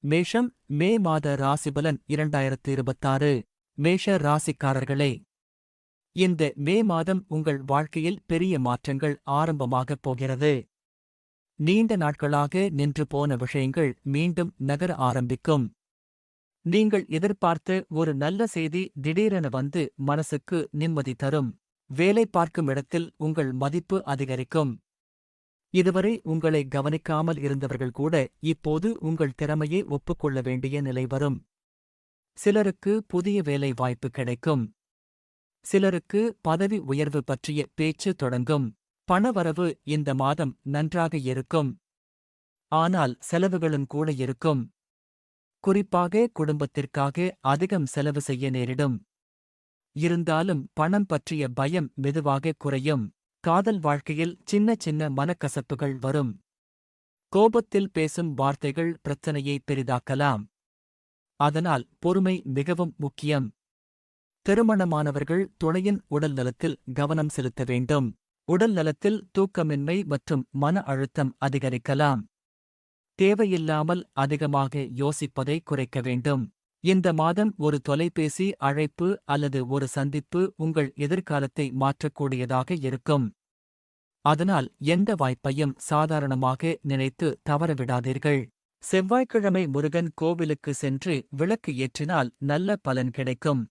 மேஷம் மே மாத ராசிபலன் 2026. மேஷ ராசிக்காரர்களே, இந்த மே மாதம் உங்கள் வாழ்க்கையில் பெரிய மாற்றங்கள் ஆரம்பமாகப் போகிறது. நீண்ட நாட்களாக நின்று போன விஷயங்கள் மீண்டும் நகர ஆரம்பிக்கும். நீங்கள் எதிர்பார்த்த ஒரு நல்ல செய்தி திடீரென வந்து மனசுக்கு நிம்மதி தரும். வேலை பார்க்கும் இடத்தில் உங்கள் மதிப்பு அதிகரிக்கும். இதுவரை உங்களை கவனிக்காமல் இருந்தவர்கள் கூட இப்போது உங்கள் திறமையை ஒப்புக்கொள்ள வேண்டிய நிலை வரும். சிலருக்கு புதிய வேலை வாய்ப்பு கிடைக்கும். சிலருக்கு பதவி உயர்வு பற்றிய பேச்சு தொடங்கும். பணவரவு இந்த மாதம் நன்றாக இருக்கும். ஆனால் செலவுகளும் கூட இருக்கும். குறிப்பாக குடும்பத்திற்காக அதிகம் செலவு செய்ய நேரிடும். இருந்தாலும் பணம் பற்றிய பயம் மெதுவாக குறையும். காதல் வாழ்க்கையில் சின்ன சின்ன மனக்கசப்புகள் வரும். கோபத்தில் பேசும் வார்த்தைகள் பிரச்சனையை பெரிதாக்கலாம். அதனால் பொறுமை மிகவும் முக்கியம். திருமணமானவர்கள் துணையின் உடல் நலத்தில் கவனம் செலுத்த வேண்டும். உடல் நலத்தில் தூக்கமின்மை மற்றும் மன அழுத்தம் அதிகரிக்கலாம். தேவையில்லாமல் அதிகமாக யோசிப்பதை குறைக்க வேண்டும். இந்த மாதம் ஒரு தொலைபேசி அழைப்பு அல்லது ஒரு சந்திப்பு உங்கள் எதிர்காலத்தை மாற்றக்கூடியதாக இருக்கும். அதனால் எந்த வாய்ப்பையும் சாதாரணமாக நினைத்து தவறவிடாதீர்கள். செவ்வாய்க்கிழமை முருகன் கோவிலுக்கு சென்று விளக்கு ஏற்றினால் நல்ல பலன் கிடைக்கும்.